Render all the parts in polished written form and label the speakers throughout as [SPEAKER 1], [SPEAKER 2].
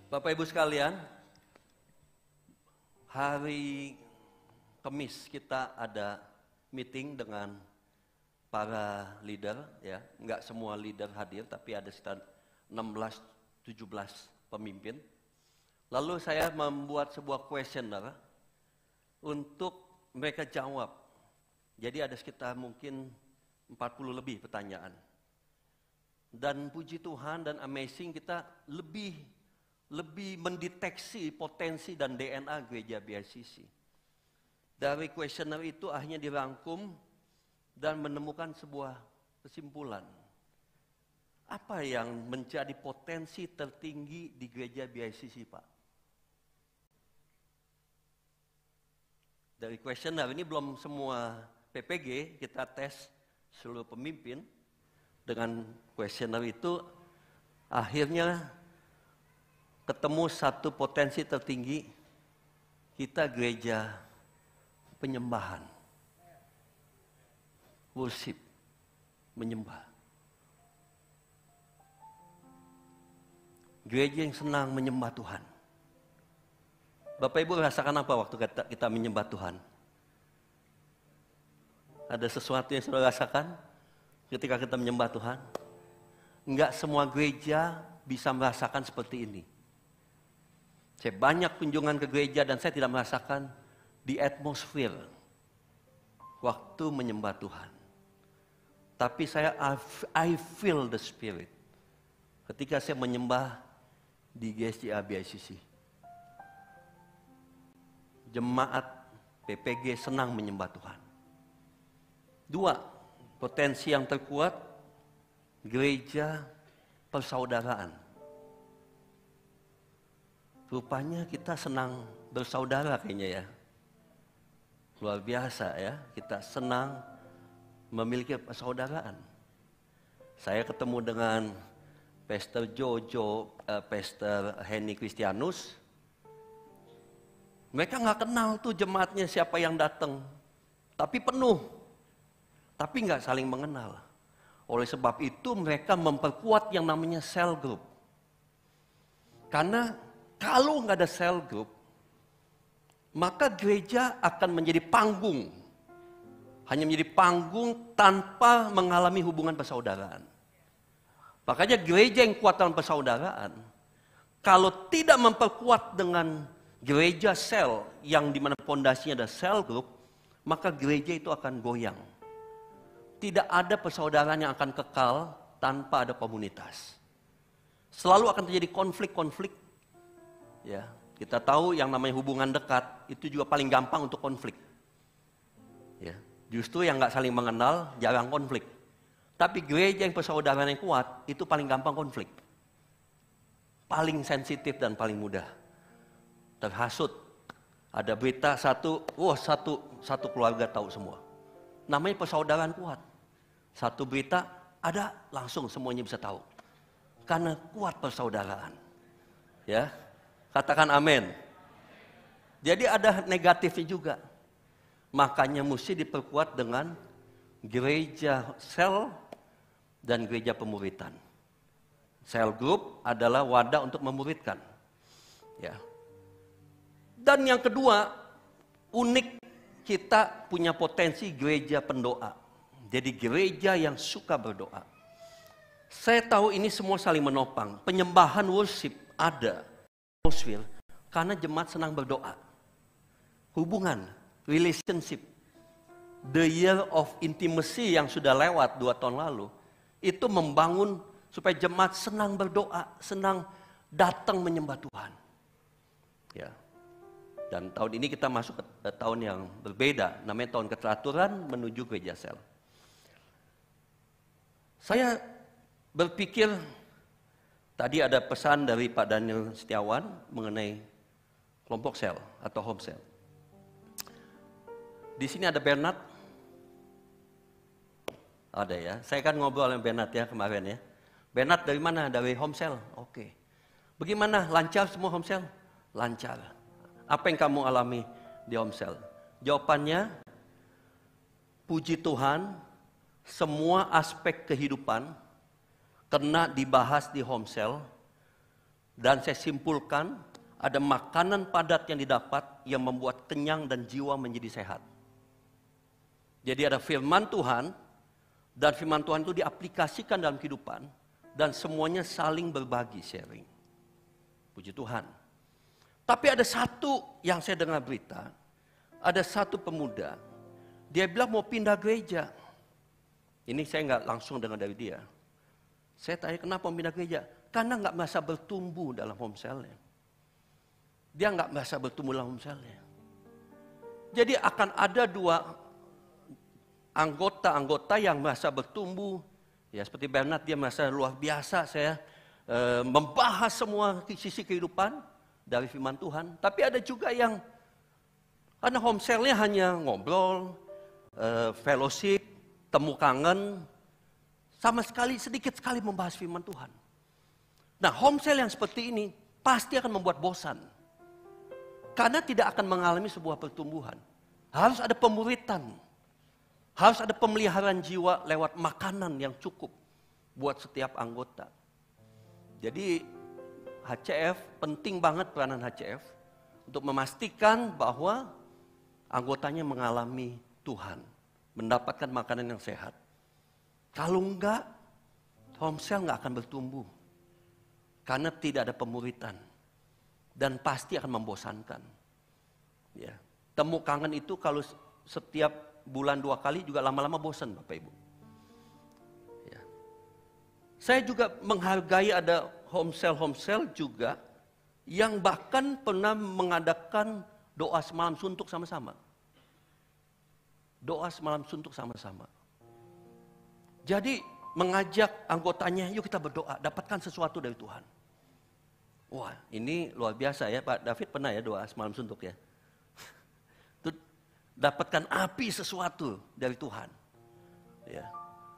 [SPEAKER 1] Bapak Ibu sekalian, hari Kamis kita ada meeting dengan para leader, ya, nggak semua leader hadir, tapi ada sekitar 16-17 pemimpin. Lalu saya membuat sebuah questionnaire untuk mereka jawab. Jadi ada sekitar mungkin 40 lebih pertanyaan. Dan puji Tuhan dan amazing, kita lebih mendeteksi potensi dan DNA gereja BICC. Dari questionnaire itu akhirnya dirangkum dan menemukan sebuah kesimpulan. Apa yang menjadi potensi tertinggi di gereja BICC, Pak? Dari questionnaire ini belum semua PPG, kita tes seluruh pemimpin. Dengan questionnaire itu akhirnya ketemu satu potensi tertinggi, kita gereja penyembahan, worship, menyembah. Gereja yang senang menyembah Tuhan. Bapak Ibu rasakan apa waktu kita menyembah Tuhan? Ada sesuatu yang sudah rasakan ketika kita menyembah Tuhan? Enggak semua gereja bisa merasakan seperti ini. Saya banyak kunjungan ke gereja dan saya tidak merasakan di atmosfer waktu menyembah Tuhan. Tapi I feel the Spirit ketika saya menyembah di GSJA BICC. Jemaat PPG senang menyembah Tuhan. 2, potensi yang terkuat, gereja persaudaraan. Rupanya kita senang bersaudara kayaknya ya. Luar biasa ya, kita senang memiliki persaudaraan. Saya ketemu dengan Pastor Jojo, Pastor Henny Christianus. Mereka nggak kenal tuh jemaatnya siapa yang datang. Tapi penuh. Tapi nggak saling mengenal. Oleh sebab itu mereka memperkuat yang namanya cell group. Karena kalau nggak ada cell group, maka gereja akan menjadi panggung. Hanya menjadi panggung tanpa mengalami hubungan persaudaraan. Makanya gereja yang kuat dalam persaudaraan, kalau tidak memperkuat dengan gereja sel yang dimana fondasinya ada cell group, maka gereja itu akan goyang. Tidak ada persaudaraan yang akan kekal tanpa ada komunitas. Selalu akan terjadi konflik-konflik. Ya, kita tahu yang namanya hubungan dekat itu juga paling gampang untuk konflik. Ya, justru yang nggak saling mengenal jarang konflik. Tapi gereja yang persaudaraan yang kuat itu paling gampang konflik. Paling sensitif dan paling mudah terhasut. Ada berita satu keluarga tahu semua. Namanya persaudaraan kuat. Satu berita ada langsung semuanya bisa tahu. Karena kuat persaudaraan. Ya. Katakan amin. Jadi ada negatifnya juga. Makanya mesti diperkuat dengan gereja sel dan gereja pemuritan. Sel group adalah wadah untuk memuridkan. Ya. Dan yang kedua, unik, kita punya potensi gereja pendoa. Jadi gereja yang suka berdoa. Saya tahu ini semua saling menopang. Penyembahan worship ada. Karena jemaat senang berdoa. Hubungan, relationship. The year of intimacy yang sudah lewat 2 tahun lalu. Itu membangun supaya jemaat senang berdoa. Senang datang menyembah Tuhan. Ya. Dan tahun ini kita masuk ke tahun yang berbeda. Namanya tahun keteraturan menuju gereja sel. Saya berpikir tadi ada pesan dari Pak Daniel Setiawan mengenai kelompok sel atau home sel. Di sini ada Bernard. Ada ya. Saya kan ngobrol dengan Bernard ya kemarin ya. Bernard dari mana? Dari home sel. Oke. Bagaimana? Lancar semua home sel? Lancar. Apa yang kamu alami di home sel? Jawabannya, puji Tuhan, semua aspek kehidupan kena dibahas di home cell Dan saya simpulkan, ada makanan padat yang didapat yang membuat kenyang dan jiwa menjadi sehat. Jadi ada firman Tuhan, dan firman Tuhan itu diaplikasikan dalam kehidupan, dan semuanya saling berbagi, sharing. Puji Tuhan. Tapi ada satu yang saya dengar berita, ada satu pemuda, dia bilang mau pindah gereja. Ini saya nggak langsung dengar dari dia. Saya tanya kenapa mau pindah gereja? Karena nggak merasa bertumbuh dalam home cell-nya. Dia nggak merasa bertumbuh dalam home cell-nya. Jadi akan ada dua anggota-anggota yang merasa bertumbuh. Ya seperti Bernard, dia merasa luar biasa. Saya membahas semua sisi kehidupan dari firman Tuhan. Tapi ada juga yang karena home cell-nya hanya ngobrol, fellowship, temu kangen, sama sekali sedikit sekali membahas firman Tuhan. Nah, home cell yang seperti ini pasti akan membuat bosan. Karena tidak akan mengalami sebuah pertumbuhan. Harus ada pemuritan. Harus ada pemeliharaan jiwa lewat makanan yang cukup buat setiap anggota. Jadi HCF, penting banget peranan HCF untuk memastikan bahwa anggotanya mengalami Tuhan, mendapatkan makanan yang sehat. Kalau enggak, home cell enggak akan bertumbuh. Karena tidak ada pemuritan. Dan pasti akan membosankan. Ya. Temu kangen itu kalau setiap bulan 2 kali juga lama-lama bosan Bapak Ibu. Ya. Saya juga menghargai ada home cell juga yang bahkan pernah mengadakan doa semalam suntuk sama-sama. Doa semalam suntuk sama-sama. Jadi mengajak anggotanya, yuk kita berdoa, dapatkan sesuatu dari Tuhan. Wah, ini luar biasa ya, Pak David pernah ya doa semalam suntuk ya. Itu dapatkan api sesuatu dari Tuhan. Ya.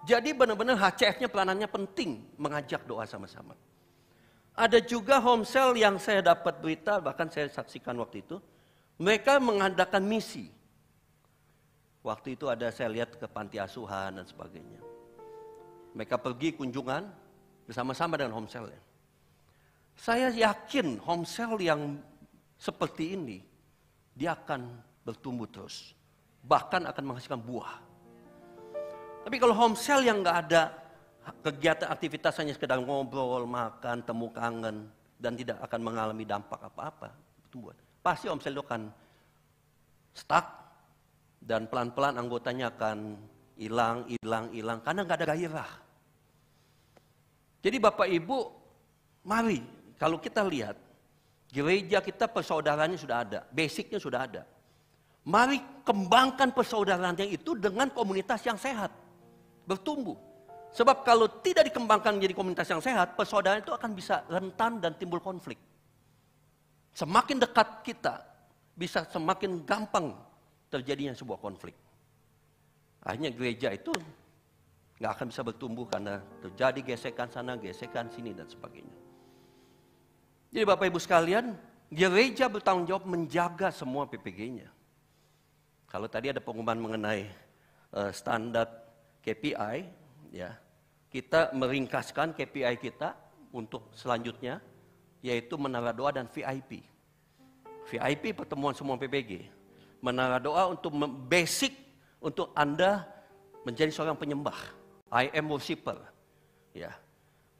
[SPEAKER 1] Jadi benar-benar HCF-nya peranannya penting mengajak doa sama-sama. Ada juga home cell yang saya dapat berita, bahkan saya saksikan waktu itu, mereka mengadakan misi. Waktu itu ada saya lihat ke panti asuhan dan sebagainya. Mereka pergi kunjungan bersama-sama dengan home cell-nya. Saya yakin home cell yang seperti ini, dia akan bertumbuh terus. Bahkan akan menghasilkan buah. Tapi kalau home cell yang nggak ada kegiatan aktivitas hanya sekedar ngobrol, makan, temu kangen, dan tidak akan mengalami dampak apa-apa, pertumbuhan, pasti home cell itu akan stuck, dan pelan-pelan anggotanya akan hilang, karena nggak ada gairah. Jadi Bapak Ibu, mari. Kalau kita lihat, gereja kita persaudaraannya sudah ada, basicnya sudah ada. Mari kembangkan persaudaraan yang itu dengan komunitas yang sehat, bertumbuh. Sebab kalau tidak dikembangkan menjadi komunitas yang sehat, persaudaraan itu akan bisa rentan dan timbul konflik. Semakin dekat kita, bisa semakin gampang terjadinya sebuah konflik. Akhirnya gereja itu nggak akan bisa bertumbuh karena terjadi gesekan sana, gesekan sini dan sebagainya. Jadi Bapak Ibu sekalian, gereja bertanggung jawab menjaga semua PPG-nya. Kalau tadi ada pengumuman mengenai standar KPI, ya, kita meringkaskan KPI kita untuk selanjutnya, yaitu menara doa dan VIP. VIP pertemuan semua PPG. Menara doa untuk basic untuk Anda menjadi seorang penyembah. I am worshiper. Ya.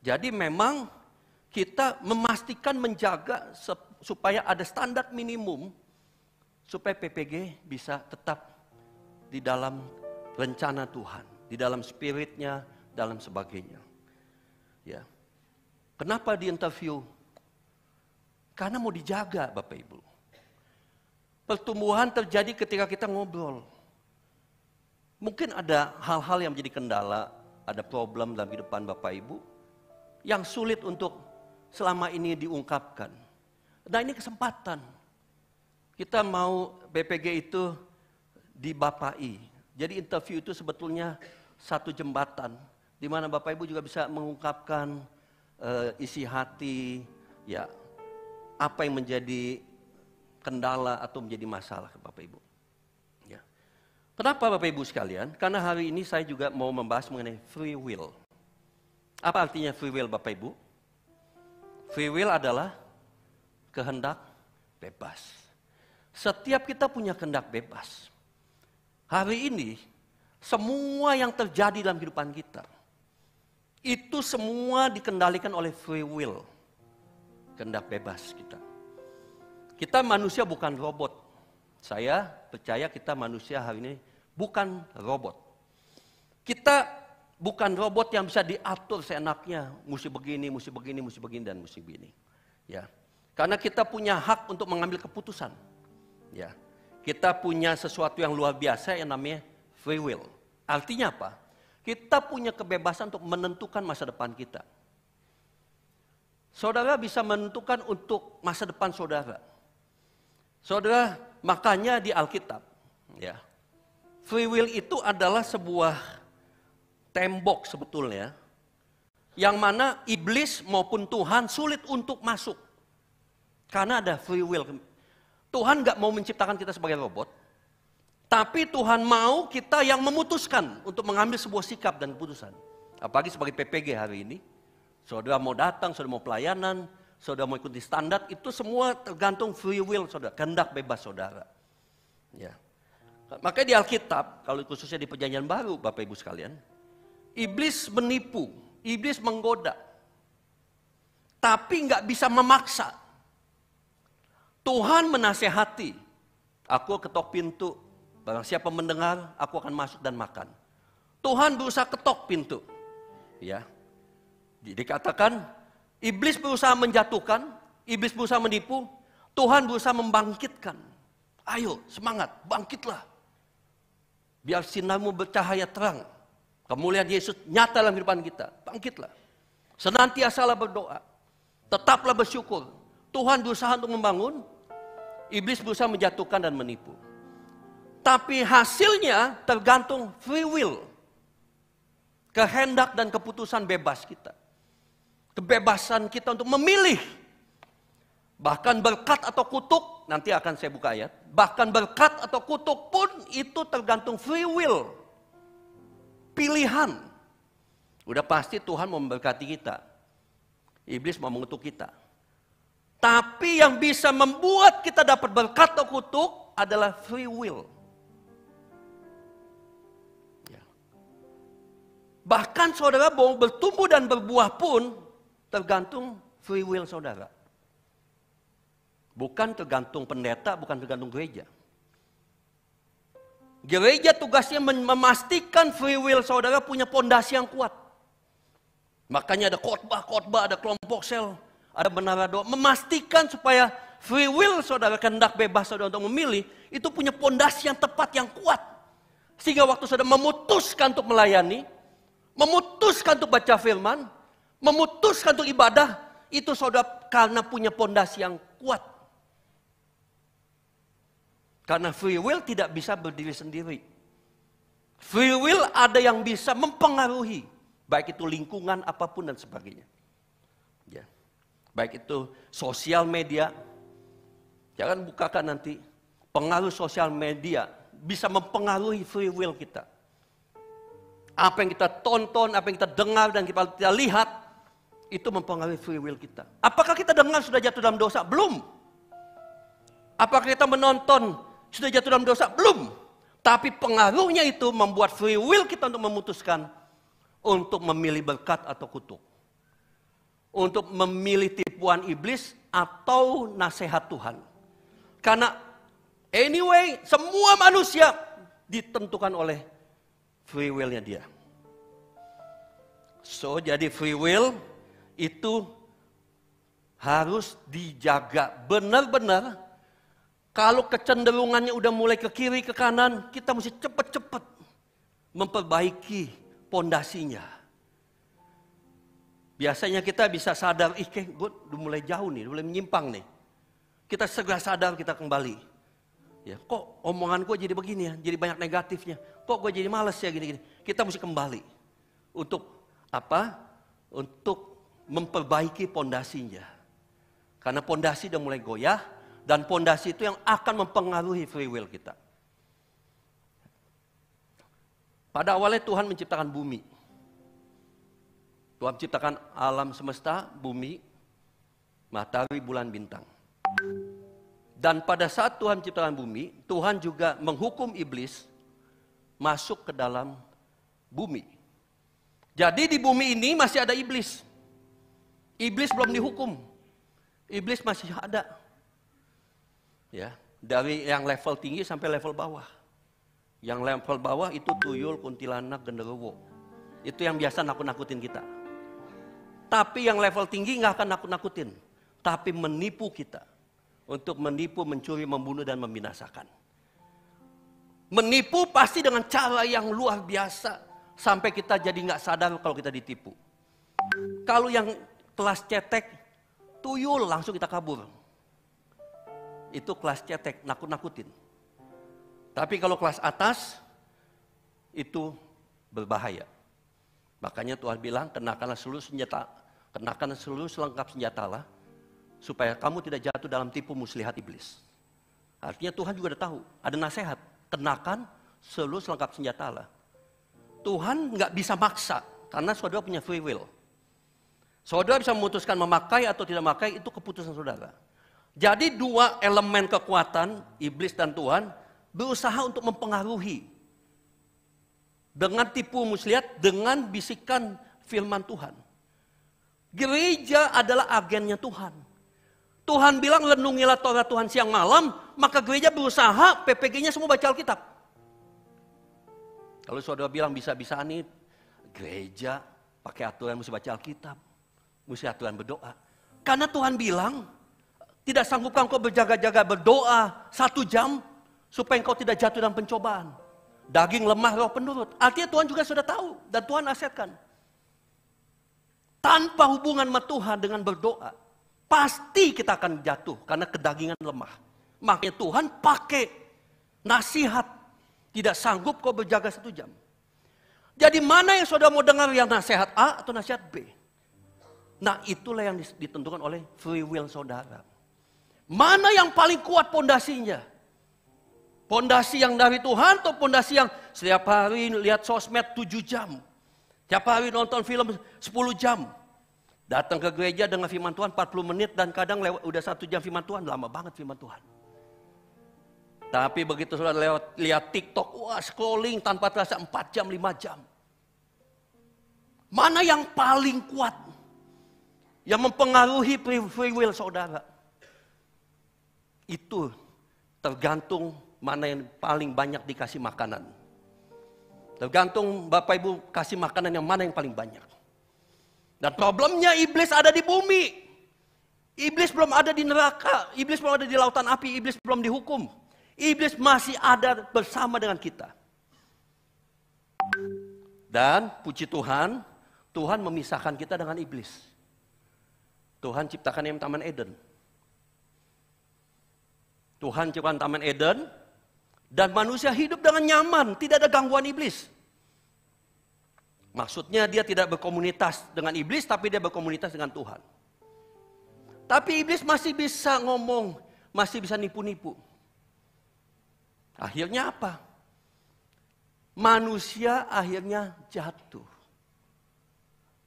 [SPEAKER 1] Jadi memang kita memastikan menjaga supaya ada standar minimum supaya PPG bisa tetap di dalam rencana Tuhan, di dalam spiritnya, dalam sebagainya. Ya. Kenapa di interview? Karena mau dijaga Bapak Ibu. Pertumbuhan terjadi ketika kita ngobrol. Mungkin ada hal-hal yang menjadi kendala, ada problem dalam kehidupan Bapak Ibu yang sulit untuk selama ini diungkapkan. Nah ini kesempatan. Kita mau BPG itu dibapai. Jadi interview itu sebetulnya satu jembatan di mana Bapak Ibu juga bisa mengungkapkan isi hati, ya apa yang menjadi kendala atau menjadi masalah Bapak Ibu. Ya. Kenapa Bapak Ibu sekalian? Karena hari ini saya juga mau membahas mengenai free will. Apa artinya free will Bapak Ibu? Free will adalah kehendak bebas. Setiap kita punya kehendak bebas. Hari ini, semua yang terjadi dalam kehidupan kita, itu semua dikendalikan oleh free will. Kehendak bebas kita. Kita manusia bukan robot. Saya percaya kita manusia hari ini bukan robot. Kita bukan robot yang bisa diatur seenaknya. Mesti begini, mesti begini, mesti begini, dan mesti begini. Ya. Karena kita punya hak untuk mengambil keputusan. Ya. Kita punya sesuatu yang luar biasa yang namanya free will. Artinya apa? Kita punya kebebasan untuk menentukan masa depan kita. Saudara bisa menentukan untuk masa depan saudara. Saudara, makanya di Alkitab, ya, free will itu adalah sebuah tembok sebetulnya, yang mana iblis maupun Tuhan sulit untuk masuk. Karena ada free will. Tuhan gak mau menciptakan kita sebagai robot, tapi Tuhan mau kita yang memutuskan untuk mengambil sebuah sikap dan keputusan. Apalagi sebagai PPG hari ini, saudara mau datang, saudara mau pelayanan, saudara mau ikuti standar, itu semua tergantung free will saudara, kehendak bebas saudara. Ya. Makanya di Alkitab, kalau khususnya di Perjanjian Baru, Bapak Ibu sekalian, iblis menipu, iblis menggoda, tapi nggak bisa memaksa. Tuhan menasehati, aku ketok pintu, barang siapa mendengar, aku akan masuk dan makan. Tuhan berusaha ketok pintu, ya. Dikatakan iblis berusaha menjatuhkan, iblis berusaha menipu, Tuhan berusaha membangkitkan. Ayo semangat, bangkitlah. Biar sinarmu bercahaya terang. Kemuliaan Yesus nyata dalam kehidupan kita. Bangkitlah. Senantiasalah berdoa. Tetaplah bersyukur. Tuhan berusaha untuk membangun, iblis berusaha menjatuhkan dan menipu. Tapi hasilnya tergantung free will. Kehendak dan keputusan bebas kita. Kebebasan kita untuk memilih. Bahkan berkat atau kutuk, nanti akan saya buka ayat. Bahkan berkat atau kutuk pun itu tergantung free will. Pilihan. Udah pasti Tuhan mau memberkati kita. Iblis mau mengutuk kita. Tapi yang bisa membuat kita dapat berkat atau kutuk adalah free will. Ya. Bahkan saudara mau bertumbuh dan berbuah pun tergantung free will saudara. Bukan tergantung pendeta, bukan tergantung gereja. Gereja tugasnya memastikan free will saudara punya pondasi yang kuat. Makanya ada khotbah, ada kelompok sel, ada menara doa. Memastikan supaya free will saudara, kehendak bebas saudara untuk memilih, itu punya pondasi yang tepat, yang kuat. Sehingga waktu saudara memutuskan untuk melayani, memutuskan untuk baca firman, memutuskan untuk ibadah, itu saudara karena punya pondasi yang kuat. Karena free will tidak bisa berdiri sendiri. Free will ada yang bisa mempengaruhi, baik itu lingkungan apapun dan sebagainya. Ya. Baik itu sosial media, jangan bukakan nanti, pengaruh sosial media bisa mempengaruhi free will kita. Apa yang kita tonton, apa yang kita dengar dan kita lihat, itu mempengaruhi free will kita. Apakah kita dengar sudah jatuh dalam dosa? Belum. Apakah kita menonton sudah jatuh dalam dosa? Belum. Tapi pengaruhnya itu membuat free will kita untuk memutuskan untuk memilih berkat atau kutuk. Untuk memilih tipuan iblis atau nasihat Tuhan. Karena anyway, semua manusia ditentukan oleh free will-nya dia. So, jadi free will itu harus dijaga benar-benar. Kalau kecenderungannya udah mulai ke kiri, ke kanan, kita mesti cepat-cepat memperbaiki pondasinya. Biasanya kita bisa sadar, gue udah mulai jauh nih, udah mulai menyimpang nih. Kita segera sadar, kita kembali. Ya, kok omongan gue jadi begini ya, jadi banyak negatifnya. Kok gue jadi malas ya gini-gini. Kita mesti kembali. Untuk apa? Untuk memperbaiki pondasinya. Karena pondasi udah mulai goyah. Dan pondasi itu yang akan mempengaruhi free will kita. Pada awalnya Tuhan menciptakan bumi. Tuhan menciptakan alam semesta, bumi. matahari, bulan, bintang. Dan pada saat Tuhan ciptakan bumi, Tuhan juga menghukum iblis masuk ke dalam bumi. Jadi di bumi ini masih ada iblis. Iblis belum dihukum. Iblis masih ada. Ya, dari yang level tinggi sampai level bawah. Yang level bawah itu tuyul, kuntilanak, genderuwo. Itu yang biasa nakut-nakutin kita. Tapi yang level tinggi nggak akan nakut-nakutin. Tapi menipu kita. Untuk menipu, mencuri, membunuh, dan membinasakan. Menipu pasti dengan cara yang luar biasa. Sampai kita jadi nggak sadar kalau kita ditipu. Kalau yang kelas cetek, tuyul langsung kita kabur. Itu kelas cetek, nakut-nakutin. Tapi kalau kelas atas, itu berbahaya. Makanya Tuhan bilang, kenakanlah seluruh senjata, kenakanlah seluruh selengkap senjatalah, supaya kamu tidak jatuh dalam tipu muslihat iblis. Artinya Tuhan juga udah tahu, ada nasihat, kenakan seluruh selengkap senjatalah. Tuhan nggak bisa maksa, karena saudara punya free will. Saudara bisa memutuskan memakai atau tidak memakai, itu keputusan saudara. Jadi dua elemen kekuatan, iblis dan Tuhan, berusaha untuk mempengaruhi. Dengan tipu muslihat, dengan bisikan firman Tuhan. Gereja adalah agennya Tuhan. Tuhan bilang renungilah Torah Tuhan siang malam, maka gereja berusaha PPG-nya semua baca Alkitab. Kalau saudara bilang bisa-bisaan nih, gereja pakai aturan mesti baca Alkitab, mesti aturan berdoa. Karena Tuhan bilang, tidak sanggupkah engkau berjaga-jaga berdoa 1 jam, supaya engkau tidak jatuh dalam pencobaan. Daging lemah, roh penurut. Artinya Tuhan juga sudah tahu, dan Tuhan nasihatkan. Tanpa hubungan sama Tuhan dengan berdoa, pasti kita akan jatuh, karena kedagingan lemah. Makanya Tuhan pakai nasihat, tidak sanggup kau berjaga 1 jam. Jadi mana yang saudara mau dengar, yang nasihat A atau nasihat B? Nah itulah yang ditentukan oleh free will saudara. Mana yang paling kuat pondasinya? Pondasi yang dari Tuhan atau pondasi yang setiap hari lihat sosmed 7 jam. Setiap hari nonton film 10 jam. Datang ke gereja dengan firman Tuhan 40 menit dan kadang udah 1 jam firman Tuhan. Lama banget firman Tuhan. Tapi begitu sudah lihat TikTok, wah scrolling tanpa terasa 4 jam, 5 jam. Mana yang paling kuat? Yang mempengaruhi free will saudara? Itu tergantung mana yang paling banyak dikasih makanan. Tergantung Bapak Ibu kasih makanan yang mana yang paling banyak. Dan problemnya iblis ada di bumi. Iblis belum ada di neraka. Iblis belum ada di lautan api. Iblis belum dihukum. Iblis masih ada bersama dengan kita. Dan puji Tuhan, Tuhan memisahkan kita dengan iblis. Tuhan ciptakan yang Taman Eden. Tuhan ciptakan Taman Eden, dan manusia hidup dengan nyaman, tidak ada gangguan iblis. Maksudnya dia tidak berkomunitas dengan iblis, tapi dia berkomunitas dengan Tuhan. Tapi iblis masih bisa ngomong, masih bisa nipu-nipu. Akhirnya apa? Manusia akhirnya jatuh.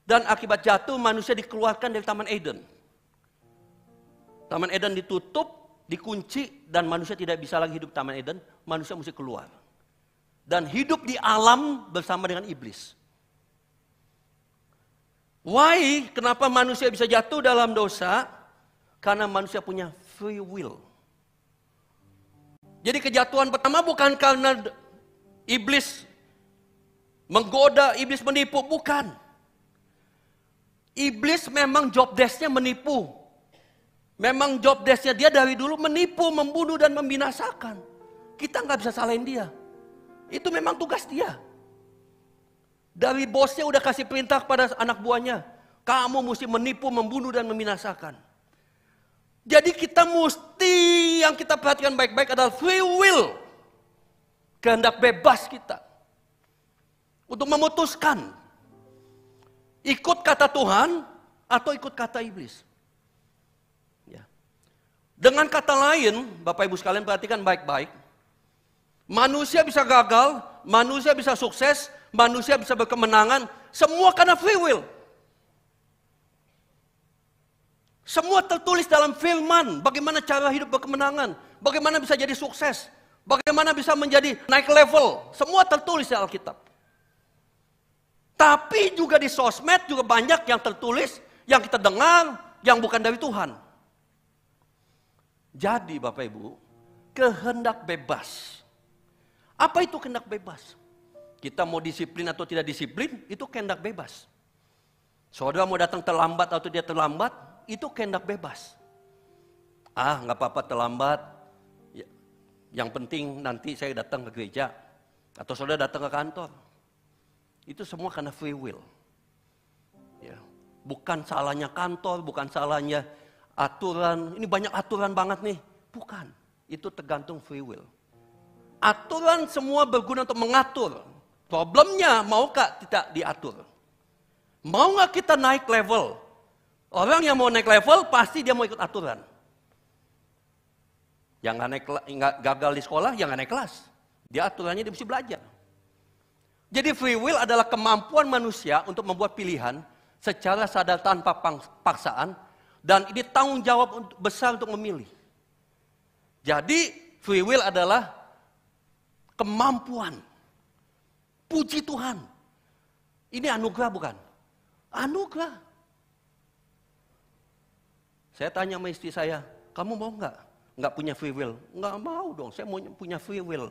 [SPEAKER 1] Dan akibat jatuh, manusia dikeluarkan dari Taman Eden. Taman Eden ditutup, dikunci, dan manusia tidak bisa lagi hidup di Taman Eden. Manusia mesti keluar. Dan hidup di alam bersama dengan iblis. Why? Kenapa manusia bisa jatuh dalam dosa? Karena manusia punya free will. Jadi kejatuhan pertama bukan karena iblis menggoda, iblis menipu, bukan. Iblis memang job desk-nya menipu. Memang job desk-nya dia dari dulu menipu, membunuh, dan membinasakan. Kita nggak bisa salahin dia. Itu memang tugas dia. Dari bosnya udah kasih perintah kepada anak buahnya. Kamu mesti menipu, membunuh, dan membinasakan. Jadi kita mesti, yang kita perhatikan baik-baik adalah free will. Kehendak bebas kita. Untuk memutuskan. Ikut kata Tuhan atau ikut kata iblis. Ya. Dengan kata lain, Bapak Ibu sekalian perhatikan baik-baik. Manusia bisa gagal, manusia bisa sukses, manusia bisa berkemenangan, semua karena free will. Semua tertulis dalam firman. Bagaimana cara hidup berkemenangan. Bagaimana bisa jadi sukses. Bagaimana bisa menjadi naik level. Semua tertulis di Alkitab. Tapi juga di sosmed juga banyak yang tertulis. Yang kita dengar. Yang bukan dari Tuhan. Jadi Bapak Ibu. Kehendak bebas. Apa itu kehendak bebas? Kita mau disiplin atau tidak disiplin. Itu kehendak bebas. Saudara mau datang terlambat atau dia terlambat. Itu kehendak bebas. Nggak apa-apa terlambat. Yang penting nanti saya datang ke gereja. Atau saudara datang ke kantor. Itu semua karena free will. Ya. Bukan salahnya kantor, bukan salahnya aturan. Ini banyak aturan banget nih. Bukan. Itu tergantung free will. Aturan semua berguna untuk mengatur. Problemnya maukah tidak diatur? Mau nggak kita naik level? Orang yang mau naik level pasti dia mau ikut aturan. Yang nggak gagal di sekolah, yang nggak naik kelas. Dia aturannya dia mesti belajar. Jadi free will adalah kemampuan manusia untuk membuat pilihan secara sadar tanpa paksaan. Dan ini tanggung jawab besar untuk memilih. Jadi free will adalah kemampuan. Puji Tuhan. Ini anugerah bukan? Anugerah. Saya tanya sama istri saya, kamu mau nggak? Nggak punya free will? Nggak mau dong, saya mau punya free will.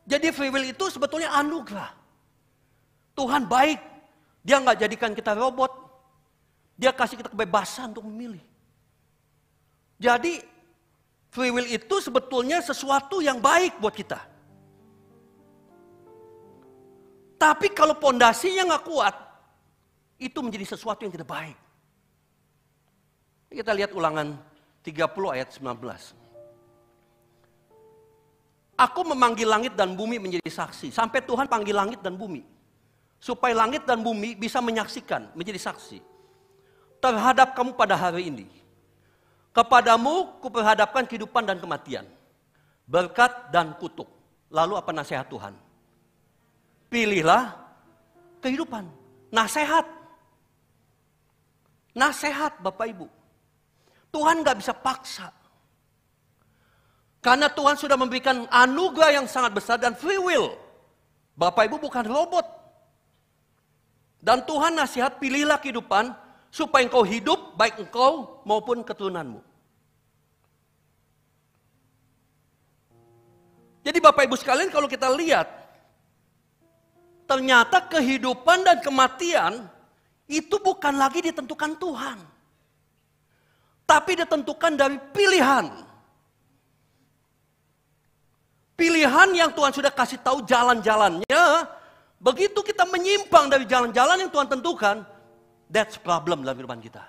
[SPEAKER 1] Jadi free will itu sebetulnya anugerah. Tuhan baik, dia nggak jadikan kita robot. Dia kasih kita kebebasan untuk memilih. Jadi free will itu sebetulnya sesuatu yang baik buat kita. Tapi kalau pondasinya nggak kuat, itu menjadi sesuatu yang tidak baik. Kita lihat Ulangan 30 ayat 19. Aku memanggil langit dan bumi menjadi saksi. Sampai Tuhan panggil langit dan bumi. Supaya langit dan bumi bisa menyaksikan, menjadi saksi. Terhadap kamu pada hari ini. Kepadamu kuperhadapkan kehidupan dan kematian. Berkat dan kutuk. Lalu apa nasihat Tuhan? Pilihlah kehidupan. Nasihat. Nasihat Bapak Ibu. Tuhan gak bisa paksa. Karena Tuhan sudah memberikan anugerah yang sangat besar dan free will. Bapak Ibu bukan robot. Dan Tuhan nasihat pilihlah kehidupan supaya engkau hidup baik engkau maupun keturunanmu. Jadi Bapak Ibu sekalian kalau kita lihat. Ternyata kehidupan dan kematian itu bukan lagi ditentukan Tuhan. Tapi ditentukan dari pilihan. Pilihan yang Tuhan sudah kasih tahu jalan-jalannya. Begitu kita menyimpang dari jalan-jalan yang Tuhan tentukan. That's problem dalam kehidupan kita.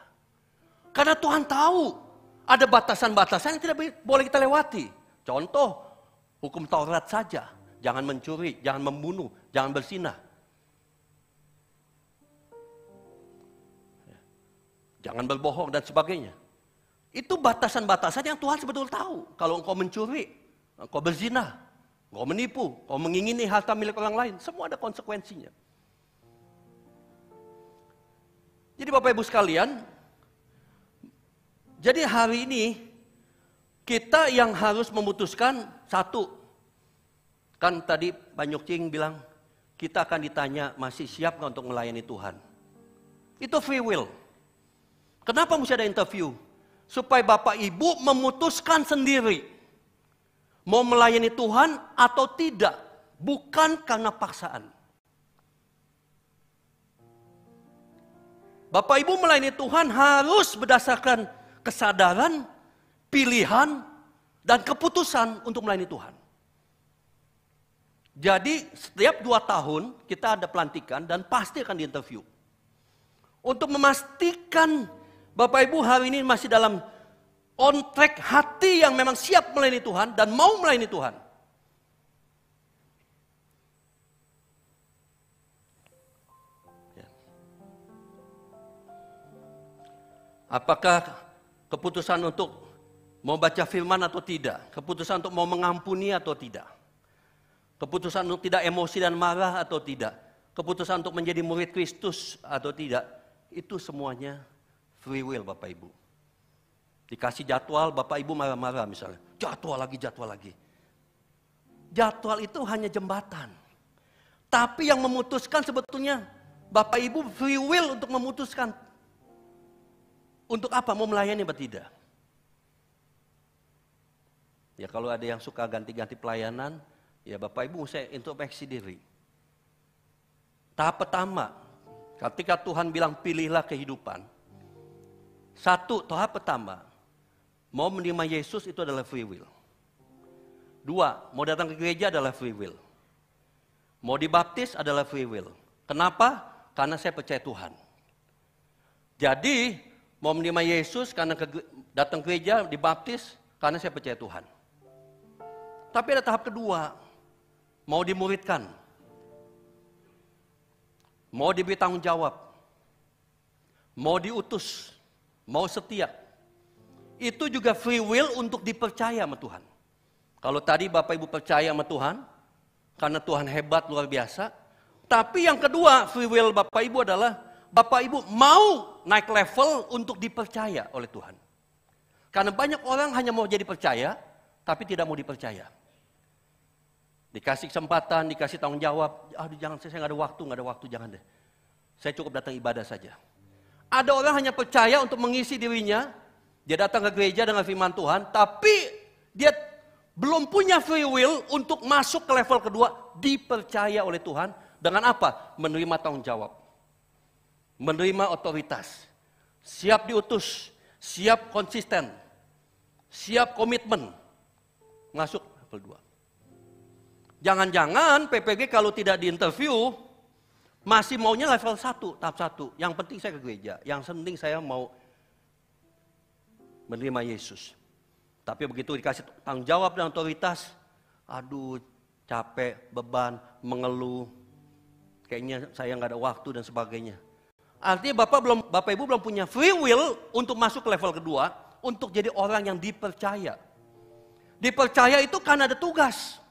[SPEAKER 1] Karena Tuhan tahu. Ada batasan-batasan yang tidak boleh kita lewati. Contoh, hukum Taurat saja. Jangan mencuri, jangan membunuh, jangan berzinah. Jangan berbohong dan sebagainya. Itu batasan-batasan yang Tuhan sebetulnya tahu. Kalau engkau mencuri, engkau berzina, engkau menipu, engkau mengingini harta milik orang lain, semua ada konsekuensinya. Jadi Bapak Ibu sekalian, jadi hari ini kita yang harus memutuskan satu. Kan tadi Pak Nyokcing bilang, kita akan ditanya masih siap nggak untuk melayani Tuhan. Itu free will. Kenapa mesti ada interview? Supaya Bapak Ibu memutuskan sendiri. Mau melayani Tuhan atau tidak. Bukan karena paksaan. Bapak Ibu melayani Tuhan harus berdasarkan kesadaran, pilihan, dan keputusan untuk melayani Tuhan. Jadi setiap 2 tahun kita ada pelantikan dan pasti akan diinterview. Untuk memastikan Bapak Ibu hari ini masih dalam on track hati yang memang siap melayani Tuhan dan mau melayani Tuhan. Apakah keputusan untuk mau baca firman atau tidak? Keputusan untuk mau mengampuni atau tidak? Keputusan untuk tidak emosi dan marah atau tidak? Keputusan untuk menjadi murid Kristus atau tidak? Itu semuanya free will Bapak Ibu. Dikasih jadwal, Bapak Ibu marah-marah misalnya. Jadwal lagi, jadwal lagi. Jadwal itu hanya jembatan. Tapi yang memutuskan sebetulnya Bapak Ibu free will untuk memutuskan. Untuk apa? Mau melayani atau tidak? Ya kalau ada yang suka ganti-ganti pelayanan, ya Bapak Ibu saya introspeksi diri. Tahap pertama, ketika Tuhan bilang pilihlah kehidupan. Satu, tahap pertama, mau menerima Yesus itu adalah free will. Dua, mau datang ke gereja adalah free will. Mau dibaptis adalah free will. Kenapa? Karena saya percaya Tuhan. Jadi, mau menerima Yesus karena datang ke gereja, dibaptis karena saya percaya Tuhan. Tapi ada tahap kedua, mau dimuridkan. Mau diberi tanggung jawab. Mau diutus. Mau setia. Itu juga free will untuk dipercaya sama Tuhan. Kalau tadi Bapak Ibu percaya sama Tuhan, karena Tuhan hebat luar biasa. Tapi yang kedua free will Bapak Ibu adalah, Bapak Ibu mau naik level untuk dipercaya oleh Tuhan. Karena banyak orang hanya mau jadi percaya, tapi tidak mau dipercaya. Dikasih kesempatan, dikasih tanggung jawab. Aduh jangan, saya nggak ada waktu, jangan deh. Saya cukup datang ibadah saja. Ada orang hanya percaya untuk mengisi dirinya. Dia datang ke gereja dengan firman Tuhan, tapi dia belum punya free will untuk masuk ke level kedua, dipercaya oleh Tuhan. Dengan apa? Menerima tanggung jawab. Menerima otoritas. Siap diutus. Siap konsisten. Siap komitmen. Masuk level 2. Jangan-jangan PPG kalau tidak diinterview, masih maunya level 1, tahap 1. Yang penting saya ke gereja. Yang penting saya mau menerima Yesus. Tapi begitu dikasih tanggung jawab dan otoritas, aduh capek, beban, mengeluh. Kayaknya saya nggak ada waktu dan sebagainya. Artinya Bapak Ibu belum punya free will untuk masuk ke level kedua, untuk jadi orang yang dipercaya. Dipercaya itu karena ada tugas.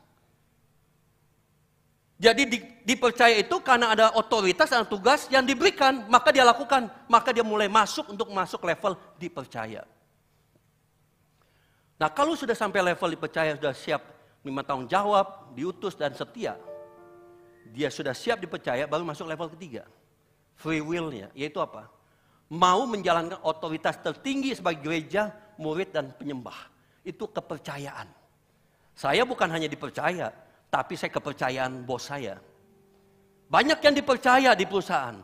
[SPEAKER 1] Jadi dipercaya itu karena ada otoritas dan tugas yang diberikan, maka dia lakukan. Maka dia mulai masuk untuk masuk level dipercaya. Nah kalau sudah sampai level dipercaya, sudah siap menerima tanggung jawab, diutus dan setia. Dia sudah siap dipercaya, baru masuk level ketiga. Free will-nya, yaitu apa? Mau menjalankan otoritas tertinggi sebagai gereja, murid dan penyembah. Itu kepercayaan. Saya bukan hanya dipercaya, tapi saya kepercayaan bos saya. Banyak yang dipercaya di perusahaan.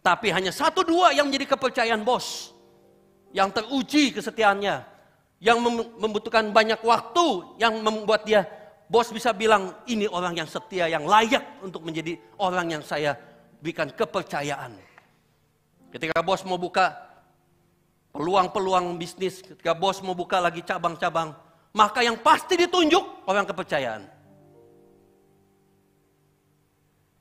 [SPEAKER 1] Tapi hanya 1-2 yang menjadi kepercayaan bos. Yang teruji kesetiaannya. Yang membutuhkan banyak waktu. Yang membuat dia, bos bisa bilang, ini orang yang setia, yang layak untuk menjadi orang yang saya berikan kepercayaan. Ketika bos mau buka peluang-peluang bisnis, ketika bos mau buka lagi cabang-cabang, maka yang pasti ditunjuk orang kepercayaan.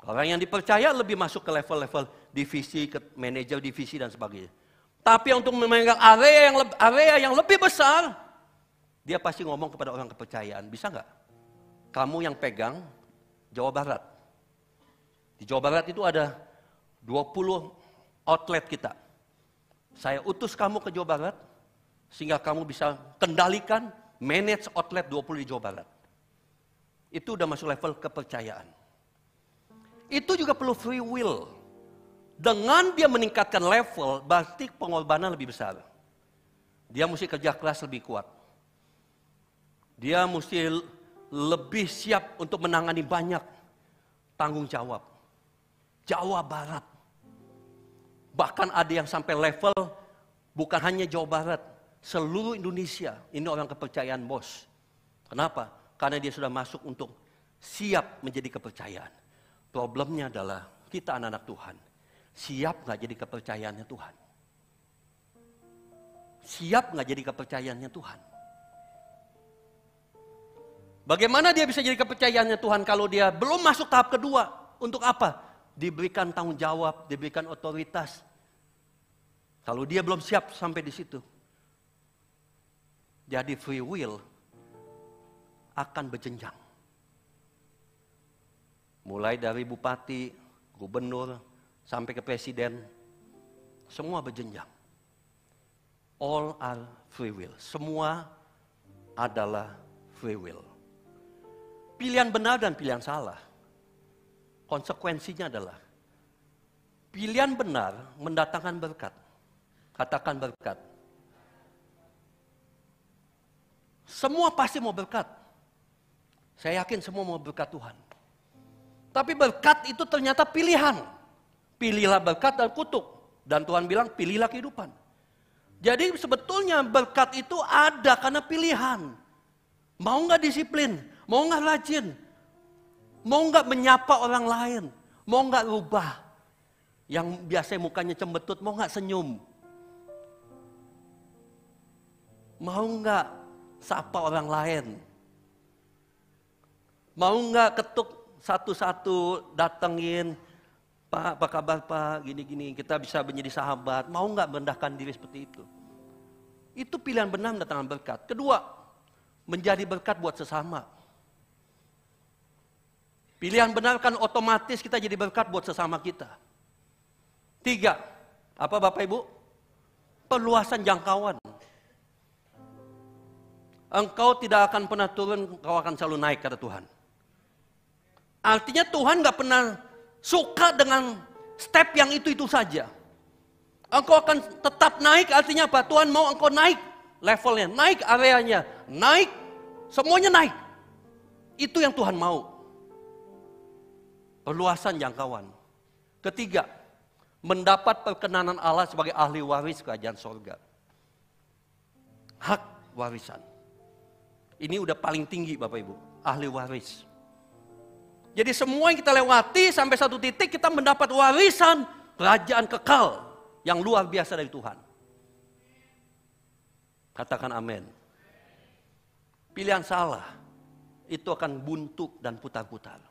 [SPEAKER 1] Orang yang dipercaya lebih masuk ke level-level divisi, ke manajer divisi dan sebagainya. Tapi untuk memegang area yang lebih besar, dia pasti ngomong kepada orang kepercayaan. Bisa nggak? Kamu yang pegang Jawa Barat. Di Jawa Barat itu ada 20 outlet kita. Saya utus kamu ke Jawa Barat, sehingga kamu bisa kendalikan, manage outlet 20 di Jawa Barat. Itu udah masuk level kepercayaan. Itu juga perlu free will. Dengan dia meningkatkan level, berarti pengorbanan lebih besar. Dia mesti kerja keras lebih kuat. Dia mesti lebih siap untuk menangani banyak tanggung jawab. Jawa Barat. Bahkan ada yang sampai level bukan hanya Jawa Barat, seluruh Indonesia. Ini orang kepercayaan bos. Kenapa? Karena dia sudah masuk untuk siap menjadi kepercayaan. Problemnya adalah kita anak-anak Tuhan. Siap nggak jadi kepercayaannya Tuhan? Siap nggak jadi kepercayaannya Tuhan? Bagaimana dia bisa jadi kepercayaannya Tuhan kalau dia belum masuk tahap kedua? Untuk apa? Diberikan tanggung jawab, diberikan otoritas. Kalau dia belum siap sampai di situ, jadi free will akan berjenjang. Mulai dari bupati, gubernur, sampai ke presiden, semua berjenjang. All are free will. Semua adalah free will. Pilihan benar dan pilihan salah. Konsekuensinya adalah pilihan benar mendatangkan berkat. Katakan berkat. Semua pasti mau berkat. Saya yakin semua mau berkat Tuhan. Tapi berkat itu ternyata pilihan. Pilihlah berkat dan kutuk. Dan Tuhan bilang pilihlah kehidupan. Jadi sebetulnya berkat itu ada karena pilihan. Mau nggak disiplin? Mau nggak rajin? Mau nggak menyapa orang lain? Mau nggak rubah? Yang biasanya mukanya cembetut, mau nggak senyum? Mau nggak sapa orang lain? Mau nggak ketuk satu-satu datengin, Pak, apa kabar Pak, gini-gini, kita bisa menjadi sahabat. Mau nggak merendahkan diri seperti itu? Itu pilihan benar mendatangkan berkat. Kedua, menjadi berkat buat sesama. Pilihan benar kan otomatis kita jadi berkat buat sesama kita. 3, apa Bapak Ibu? Perluasan jangkauan. Engkau tidak akan pernah turun, engkau akan selalu naik, kata Tuhan. Artinya Tuhan gak pernah suka dengan step yang itu-itu saja. Engkau akan tetap naik, artinya apa? Tuhan mau engkau naik levelnya, naik areanya, naik, semuanya naik. Itu yang Tuhan mau. Perluasan jangkauan. Ketiga, mendapat perkenanan Allah sebagai ahli waris kerajaan sorga. Hak warisan. Ini udah paling tinggi Bapak Ibu, ahli waris. Jadi semua yang kita lewati sampai satu titik kita mendapat warisan kerajaan kekal yang luar biasa dari Tuhan. Katakan amin. Pilihan salah itu akan buntu dan putar-putar.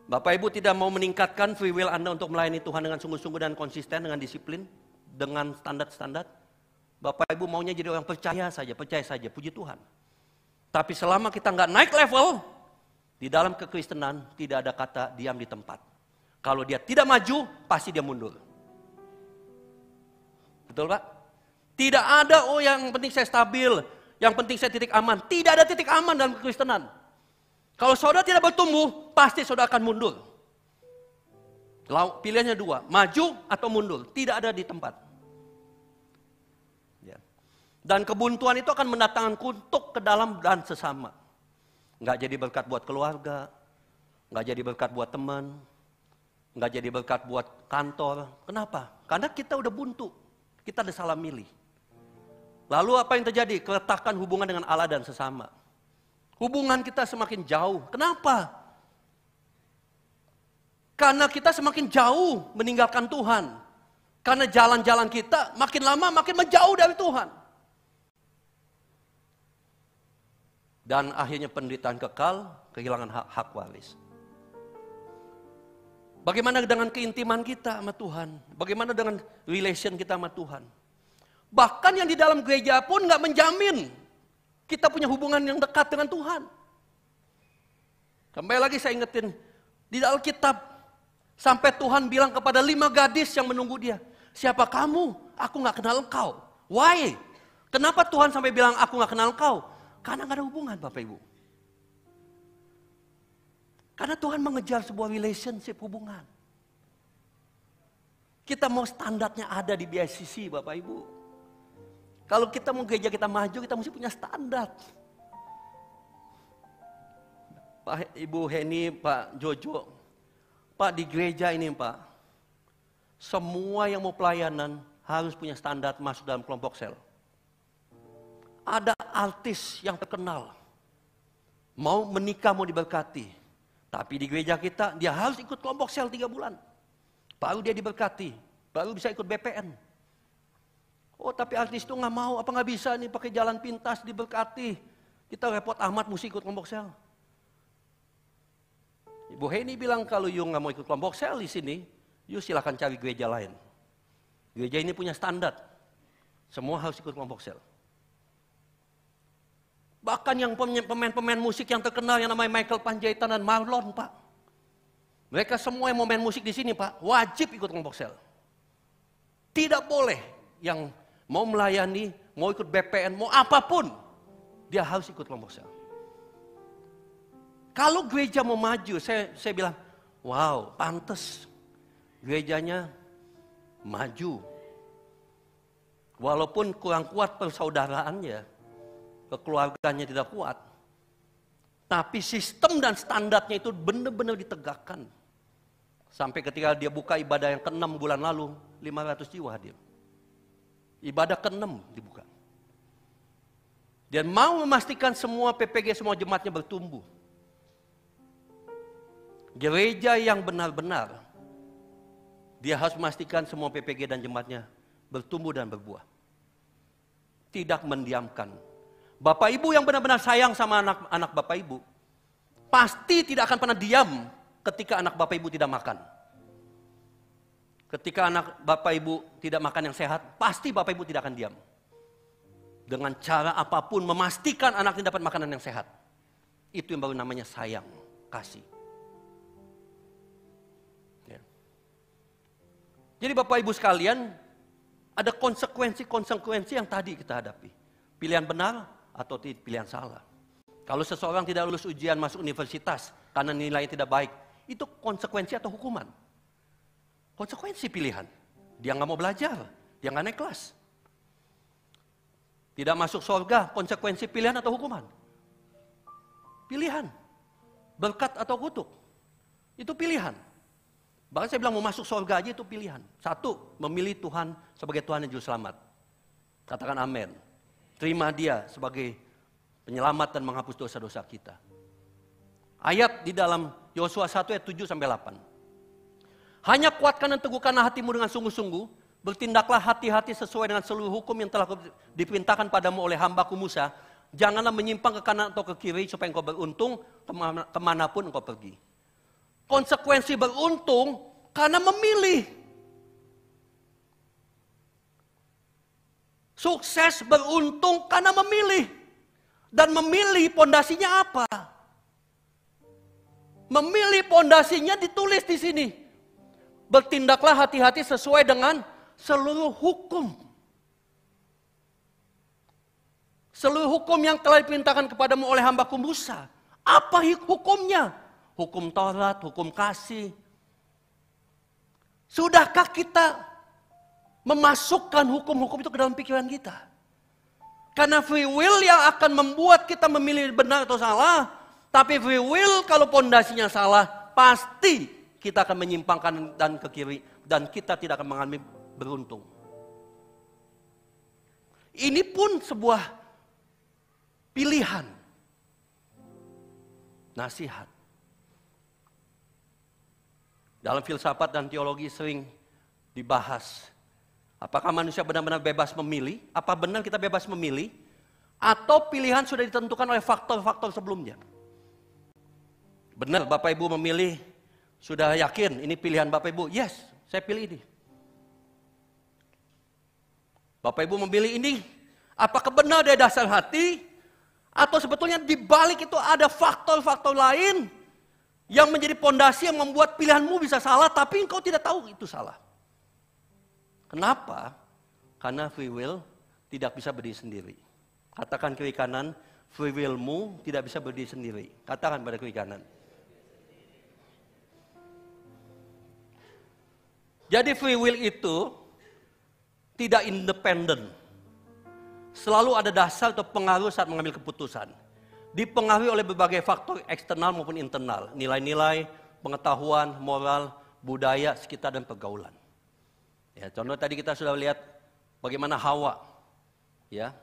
[SPEAKER 1] Bapak Ibu tidak mau meningkatkan free will Anda untuk melayani Tuhan dengan sungguh-sungguh dan konsisten, dengan disiplin, dengan standar-standar. Bapak Ibu maunya jadi orang percaya saja, puji Tuhan. Tapi selama kita nggak naik level, di dalam kekristenan tidak ada kata diam di tempat. Kalau dia tidak maju, pasti dia mundur. Betul Pak? Tidak ada, oh yang penting saya stabil, yang penting saya titik aman. Tidak ada titik aman dalam kekristenan. Kalau saudara tidak bertumbuh, pasti saudara akan mundur. Pilihannya 2, maju atau mundur. Tidak ada di tempat. Ya. Dan kebuntuan itu akan mendatangkan kutuk ke dalam dan sesama. Nggak jadi berkat buat keluarga, nggak jadi berkat buat teman, nggak jadi berkat buat kantor. Kenapa? Karena kita udah buntu, kita udah salah milih. Lalu apa yang terjadi? Keretakan hubungan dengan Allah dan sesama. Hubungan kita semakin jauh. Kenapa? Karena kita semakin jauh meninggalkan Tuhan. Karena jalan-jalan kita makin lama makin menjauh dari Tuhan. Dan akhirnya penderitaan kekal, kehilangan hak waris. Bagaimana dengan keintiman kita sama Tuhan? Bagaimana dengan relation kita sama Tuhan? Bahkan yang di dalam gereja pun gak menjamin kita punya hubungan yang dekat dengan Tuhan. Kembali lagi saya ingetin, di Alkitab sampai Tuhan bilang kepada 5 gadis yang menunggu dia, siapa kamu? Aku gak kenal engkau. Why? Kenapa Tuhan sampai bilang aku gak kenal engkau? Karena gak ada hubungan Bapak Ibu. Karena Tuhan mengejar sebuah relationship, hubungan. Kita mau standarnya ada di BICC Bapak Ibu. Kalau kita mau gereja kita maju, kita mesti punya standar. Pak Ibu Heni, Pak Jojo, Pak di gereja ini Pak, semua yang mau pelayanan harus punya standar masuk dalam kelompok sel. Ada artis yang terkenal, mau menikah, mau diberkati. Tapi di gereja kita, dia harus ikut kelompok sel 3 bulan. Baru dia diberkati, baru bisa ikut BPN. Oh tapi artis itu nggak mau, apa nggak bisa nih pakai jalan pintas diberkati. Kita repot amat mesti ikut kelompok sel. Ibu Heni bilang kalau you nggak mau ikut kelompok sel di sini, you silakan cari gereja lain. Gereja ini punya standar, semua harus ikut kelompok sel. Bahkan yang pemain-pemain musik yang terkenal yang namanya Michael Panjaitan dan Marlon Pak, mereka semua yang mau main musik di sini Pak, wajib ikut kelompok sel. Tidak boleh yang mau melayani, mau ikut BPN, mau apapun, dia harus ikut kelompok sel. Kalau gereja mau maju, saya bilang, wow, pantas gerejanya maju. Walaupun kurang kuat persaudaraannya, kekeluarganya tidak kuat. Tapi sistem dan standarnya itu benar-benar ditegakkan. Sampai ketika dia buka ibadah yang ke-6 bulan lalu, 500 jiwa hadir. Ibadah ke-6 dibuka. Dan mau memastikan semua PPG, semua jemaatnya bertumbuh. Gereja yang benar-benar, dia harus memastikan semua PPG dan jemaatnya bertumbuh dan berbuah. Tidak mendiamkan. Bapak Ibu yang benar-benar sayang sama anak-anak Bapak Ibu, pasti tidak akan pernah diam ketika anak Bapak Ibu tidak makan. Ketika anak Bapak Ibu tidak makan yang sehat, pasti Bapak Ibu tidak akan diam. Dengan cara apapun memastikan anaknya dapat makanan yang sehat. Itu yang baru namanya sayang, kasih. Ya. Jadi Bapak Ibu sekalian, ada konsekuensi-konsekuensi yang tadi kita hadapi. Pilihan benar atau pilihan salah. Kalau seseorang tidak lulus ujian masuk universitas karena nilainya tidak baik, itu konsekuensi atau hukuman? Konsekuensi pilihan. Dia nggak mau belajar, dia nggak naik kelas. Tidak masuk surga, konsekuensi pilihan atau hukuman? Pilihan. Berkat atau kutuk? Itu pilihan. Bahkan saya bilang mau masuk surga aja itu pilihan. Satu, memilih Tuhan sebagai Tuhan dan Juru Selamat. Katakan amin. Terima dia sebagai penyelamat dan menghapus dosa-dosa kita. Ayat di dalam Yosua 1 ayat 7 sampai 8. Hanya kuatkan dan teguhkanlah hatimu dengan sungguh-sungguh, bertindaklah hati-hati sesuai dengan seluruh hukum yang telah diperintahkan padamu oleh hambaku Musa. Janganlah menyimpang ke kanan atau ke kiri supaya engkau beruntung kemanapun engkau pergi. Konsekuensi beruntung karena memilih. Sukses beruntung karena memilih. Dan memilih pondasinya apa? Memilih pondasinya ditulis di sini. Bertindaklah hati-hati sesuai dengan seluruh hukum. Seluruh hukum yang telah diperintahkan kepadamu oleh hambaku Musa. Apa hukumnya? Hukum Taurat, hukum kasih. Sudahkah kita memasukkan hukum-hukum itu ke dalam pikiran kita? Karena free will yang akan membuat kita memilih benar atau salah. Tapi free will kalau pondasinya salah, pasti kita akan menyimpangkan dan ke kiri. Dan kita tidak akan mengalami beruntung. Ini pun sebuah pilihan. Nasihat. Dalam filsafat dan teologi sering dibahas. Apakah manusia benar-benar bebas memilih? Apa benar kita bebas memilih? Atau pilihan sudah ditentukan oleh faktor-faktor sebelumnya? Benar Bapak Ibu memilih, sudah yakin ini pilihan Bapak Ibu? Yes, saya pilih ini. Bapak Ibu memilih ini, apakah benar dari dasar hati? Atau sebetulnya di balik itu ada faktor-faktor lain yang menjadi pondasi yang membuat pilihanmu bisa salah, tapi engkau tidak tahu itu salah. Kenapa? Karena free will tidak bisa berdiri sendiri. Katakan kiri kanan, free willmu tidak bisa berdiri sendiri. Katakan pada kiri kanan. Jadi free will itu tidak independen. Selalu ada dasar atau pengaruh saat mengambil keputusan. Dipengaruhi oleh berbagai faktor eksternal maupun internal. Nilai-nilai, pengetahuan, moral, budaya, sekitar, dan pergaulan. Ya, contoh tadi kita sudah lihat bagaimana Hawa. Ya,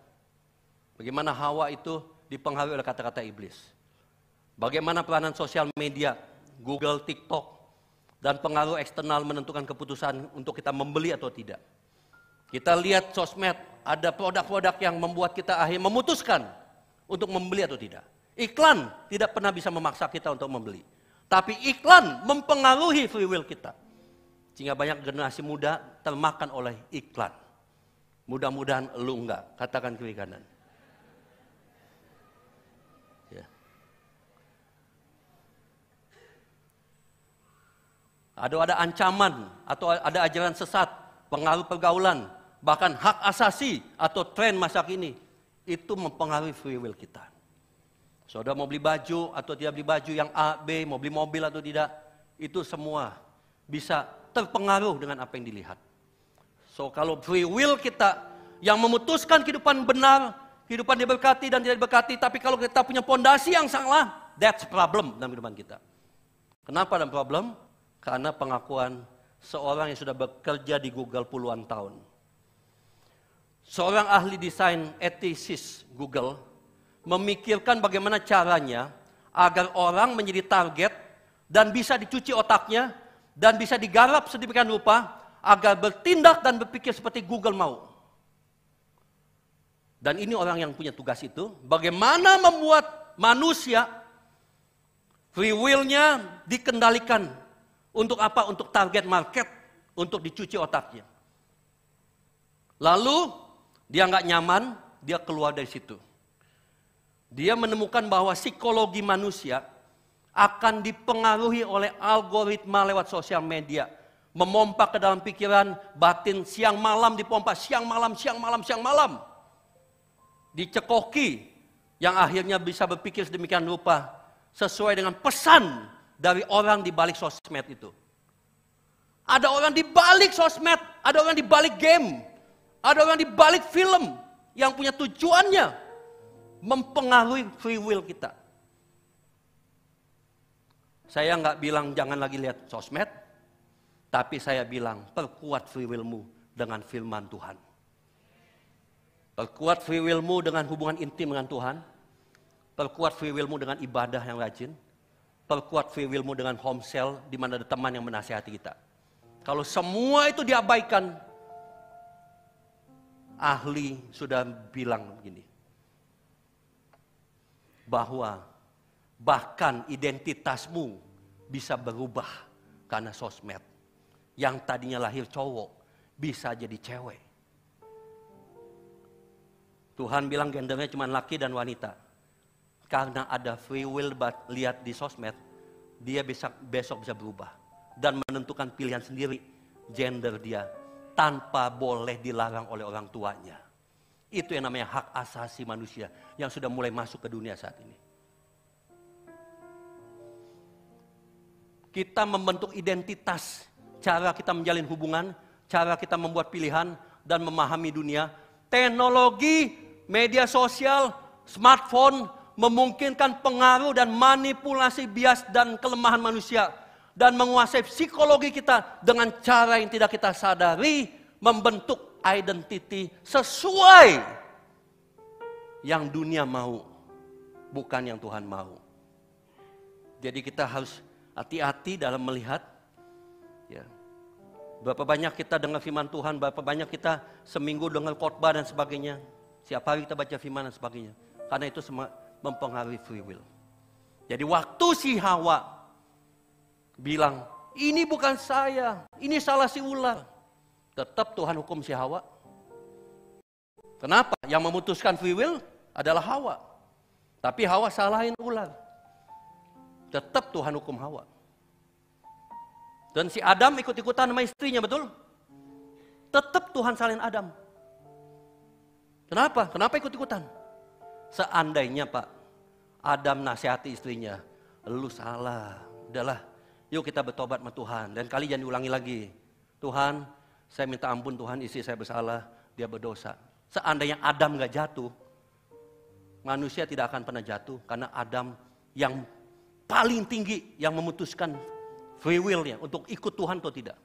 [SPEAKER 1] bagaimana Hawa itu dipengaruhi oleh kata-kata iblis. Bagaimana peranan sosial media, Google, TikTok, dan pengaruh eksternal menentukan keputusan untuk kita membeli atau tidak. Kita lihat sosmed, ada produk-produk yang membuat kita akhirnya memutuskan untuk membeli atau tidak. Iklan tidak pernah bisa memaksa kita untuk membeli. Tapi iklan mempengaruhi free will kita. Sehingga banyak generasi muda termakan oleh iklan. Mudah-mudahan elu enggak. Katakan kiri kanan. Ya. Ada ancaman atau ada ajaran sesat, pengaruh pergaulan, bahkan hak asasi atau tren masa kini, itu mempengaruhi free will kita. Saudara mau beli baju atau tidak beli baju yang A, B, mau beli mobil atau tidak, itu semua bisa terpengaruh dengan apa yang dilihat. So kalau free will kita yang memutuskan kehidupan benar, kehidupan diberkati dan tidak diberkati, tapi kalau kita punya pondasi yang salah, that's problem dalam kehidupan kita. Kenapa ada problem? Karena pengakuan seorang yang sudah bekerja di Google puluhan tahun. Seorang ahli desain etisis Google memikirkan bagaimana caranya agar orang menjadi target dan bisa dicuci otaknya dan bisa digarap sedemikian rupa agar bertindak dan berpikir seperti Google mau. Dan ini orang yang punya tugas itu, bagaimana membuat manusia free will-nya dikendalikan. Untuk apa? Untuk target market, untuk dicuci otaknya. Lalu dia nggak nyaman, dia keluar dari situ. Dia menemukan bahwa psikologi manusia akan dipengaruhi oleh algoritma lewat sosial media. Memompa ke dalam pikiran, batin, siang malam dipompa, siang malam, siang malam, siang malam. Dicekoki, yang akhirnya bisa berpikir sedemikian rupa, sesuai dengan pesan dari orang di balik sosmed itu. Ada orang di balik sosmed, ada orang di balik game, ada orang di balik film yang punya tujuannya mempengaruhi free will kita. Saya nggak bilang jangan lagi lihat sosmed, tapi saya bilang perkuat free willmu dengan firman Tuhan. Perkuat free willmu dengan hubungan intim dengan Tuhan. Perkuat free willmu dengan ibadah yang rajin. Perkuat free willmu dengan home cell di mana ada teman yang menasihati kita. Kalau semua itu diabaikan, ahli sudah bilang begini, bahwa bahkan identitasmu bisa berubah karena sosmed. Yang tadinya lahir cowok bisa jadi cewek. Tuhan bilang gendernya cuma laki dan wanita. Karena ada free will lihat di sosmed, dia besok bisa berubah dan menentukan pilihan sendiri gender dia tanpa boleh dilarang oleh orang tuanya. Itu yang namanya hak asasi manusia yang sudah mulai masuk ke dunia saat ini. Kita membentuk identitas, cara kita menjalin hubungan, cara kita membuat pilihan dan memahami dunia. Teknologi, media sosial, smartphone memungkinkan pengaruh dan manipulasi bias dan kelemahan manusia dan menguasai psikologi kita dengan cara yang tidak kita sadari, membentuk identity sesuai yang dunia mau, bukan yang Tuhan mau. Jadi kita harus hati-hati dalam melihat, ya. Berapa banyak kita dengar firman Tuhan, berapa banyak kita seminggu dengar khotbah dan sebagainya. Setiap hari kita baca firman dan sebagainya. Karena itu semua mempengaruhi free will. Jadi waktu si Hawa bilang, ini bukan saya, ini salah si ular. Tetap Tuhan hukum si Hawa. Kenapa? Yang memutuskan free will adalah Hawa. Tapi Hawa salahin ular. Tetap Tuhan hukum Hawa. Dan si Adam ikut-ikutan sama istrinya, betul? Tetap Tuhan salahin Adam. Kenapa? Kenapa ikut-ikutan? Seandainya Pak, Adam nasihati istrinya, lu salah, udahlah, yuk kita bertobat sama Tuhan. Dan kali jangan diulangi lagi. Tuhan, saya minta ampun Tuhan, istri saya bersalah, dia berdosa. Seandainya Adam gak jatuh, manusia tidak akan pernah jatuh. Karena Adam yang paling tinggi, yang memutuskan free will-nya untuk ikut Tuhan atau tidak.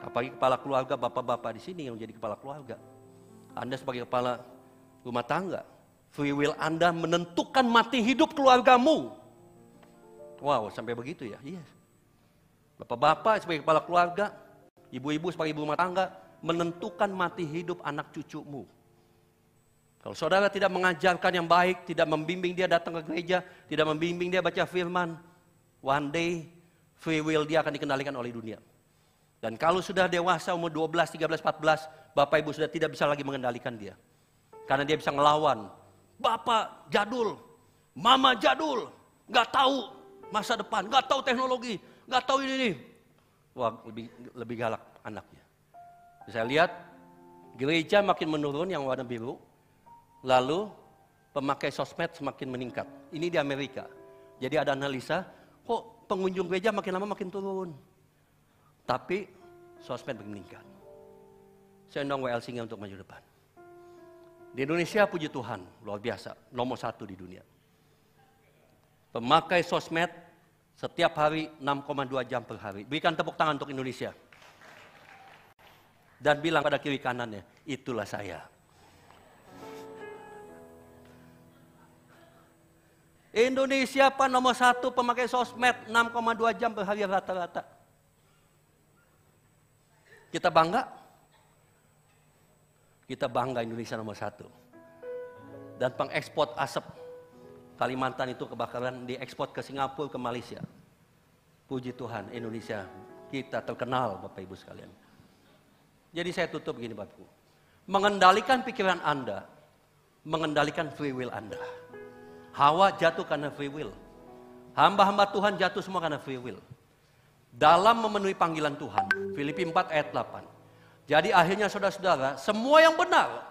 [SPEAKER 1] Apalagi kepala keluarga, bapak-bapak di sini yang menjadi kepala keluarga. Anda sebagai kepala rumah tangga, free will Anda menentukan mati hidup keluargamu. Wow, sampai begitu ya? Iya. Bapak-bapak sebagai kepala keluarga, ibu-ibu sebagai ibu rumah tangga, menentukan mati hidup anak cucumu. Kalau saudara tidak mengajarkan yang baik, tidak membimbing dia datang ke gereja, tidak membimbing dia baca firman, one day free will dia akan dikendalikan oleh dunia. Dan kalau sudah dewasa umur 12, 13, 14, Bapak Ibu sudah tidak bisa lagi mengendalikan dia. Karena dia bisa ngelawan. Bapak jadul, mama jadul, gak tahu masa depan, gak tahu teknologi, gak tahu ini. Wah, lebih galak anaknya. Saya lihat Gereja makin menurun yang warna biru, lalu pemakai sosmed semakin meningkat. Ini di Amerika. Jadi ada analisa, kok pengunjung gereja makin lama makin turun. Tapi sosmed makin meningkat. Saya undang WL Singa untuk maju depan. Di Indonesia puji Tuhan, luar biasa, nomor 1 di dunia. Pemakai sosmed setiap hari 6,2 jam per hari. Berikan tepuk tangan untuk Indonesia. Dan bilang pada kiri kanannya, itulah saya. Indonesia nomor 1 pemakai sosmed 6,2 jam per hari rata-rata. Kita bangga? Kita bangga Indonesia nomor 1. Dan pengekspor asap Kalimantan itu kebakaran diekspor ke Singapura, ke Malaysia. Puji Tuhan Indonesia kita terkenal Bapak Ibu sekalian. Jadi saya tutup begini Bapak Ibu. Mengendalikan pikiran Anda, mengendalikan free will Anda. Hawa jatuh karena free will. Hamba-hamba Tuhan jatuh semua karena free will. Dalam memenuhi panggilan Tuhan, Filipi 4 ayat 8. Jadi akhirnya saudara-saudara, semua yang benar,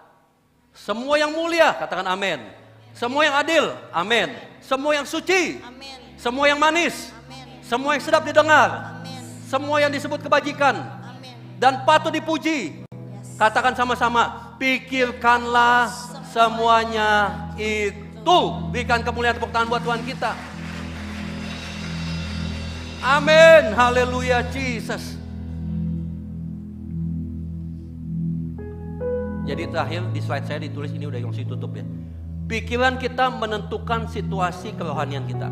[SPEAKER 1] semua yang mulia, katakan amin. Semua yang adil, amin. Semua yang suci, amin. Semua yang manis, amin. Semua yang sedap didengar, amin. Semua yang disebut kebajikan, amin. Dan patut dipuji. Yes. Katakan sama-sama, pikirkanlah semuanya itu. Berikan kemuliaan tepuk tangan buat Tuhan kita. Amin, haleluya Jesus. Jadi terakhir di slide saya ditulis ini udah yang saya tutup ya. Pikiran kita menentukan situasi kerohanian kita.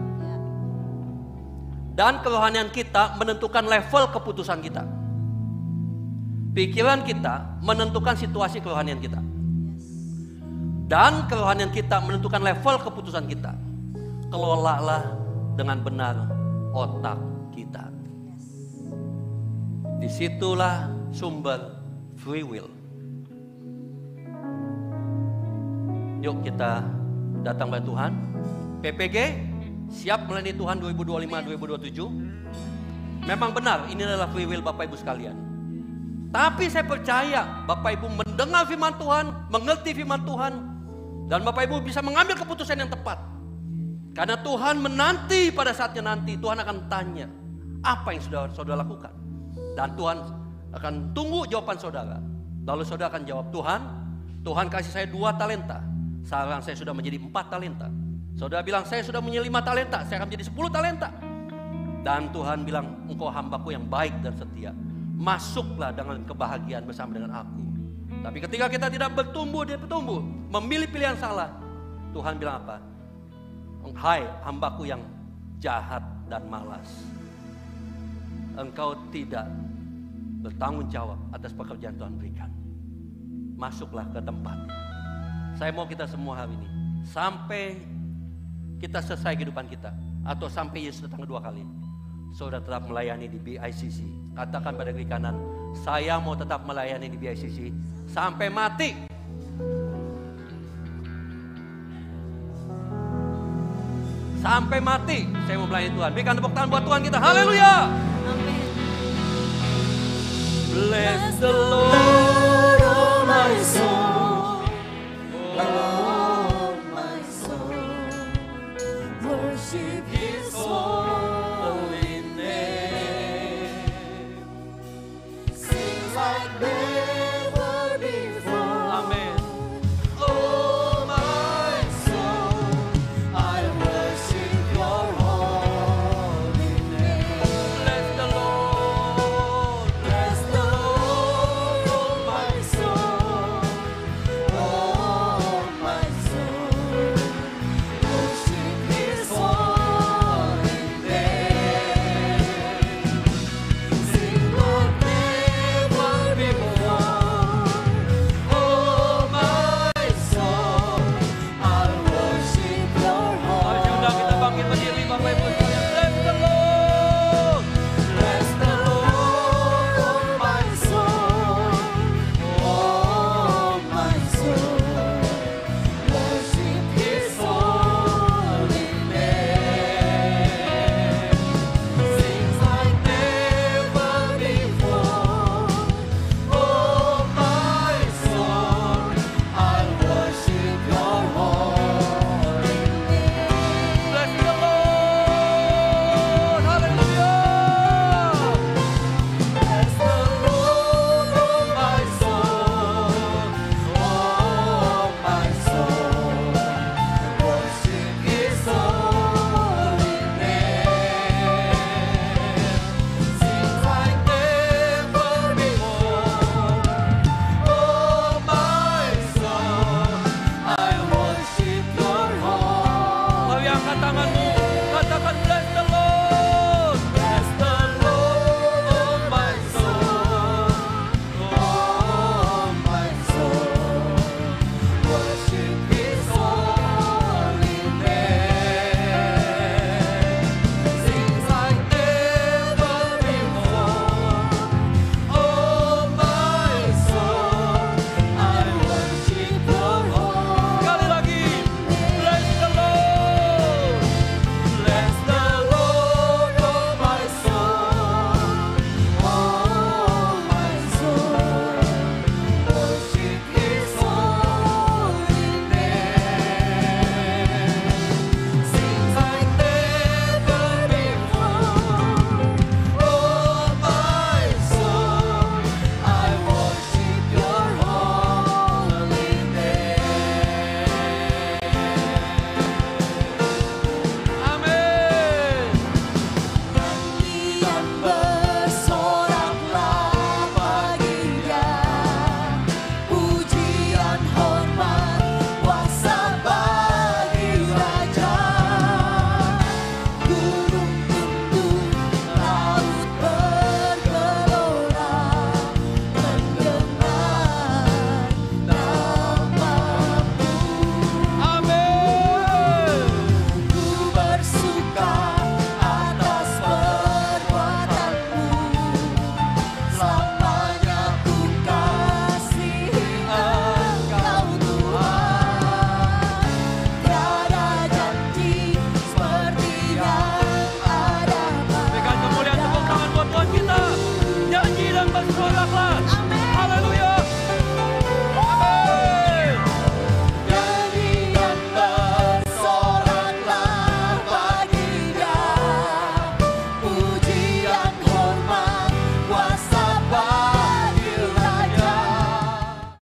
[SPEAKER 1] Dan kerohanian kita menentukan level keputusan kita. Pikiran kita menentukan situasi kerohanian kita. Dan kerohanian kita menentukan level keputusan kita. Kelolalah dengan benar otak kita. Disitulah sumber free will. Yuk kita datang pada Tuhan. PPG siap melayani Tuhan 2025-2027. Memang benar ini adalah free will Bapak Ibu sekalian. Tapi saya percaya Bapak Ibu mendengar firman Tuhan, mengerti firman Tuhan, dan Bapak Ibu bisa mengambil keputusan yang tepat. Karena Tuhan menanti pada saatnya nanti Tuhan akan tanya apa yang sudah saudara lakukan. Dan Tuhan akan tunggu jawaban saudara. Lalu saudara akan jawab, Tuhan kasih saya 2 talenta. Sekarang saya sudah menjadi 4 talenta. Saudara bilang saya sudah punya 5 talenta, saya akan menjadi 10 talenta. Dan Tuhan bilang, engkau hambaku yang baik dan setia. Masuklah dengan kebahagiaan bersama dengan aku. Tapi ketika kita tidak bertumbuh, memilih pilihan salah. Tuhan bilang apa? Hai hambaku yang jahat dan malas. Engkau tidak bertanggung jawab atas pekerjaan Tuhan berikan. Masuklah ke tempat. Saya mau kita semua hari ini, sampai kita selesai kehidupan kita, atau sampai Yesus datang kedua kali, saudara tetap melayani di BICC. Katakan pada kiri kanan, saya mau tetap melayani di BICC sampai mati. Sampai mati saya mau melayani Tuhan. Berikan tepuk tangan buat Tuhan kita. Haleluya. Amin. Bless the Lord, oh my soul. Oh my soul. Worship Him.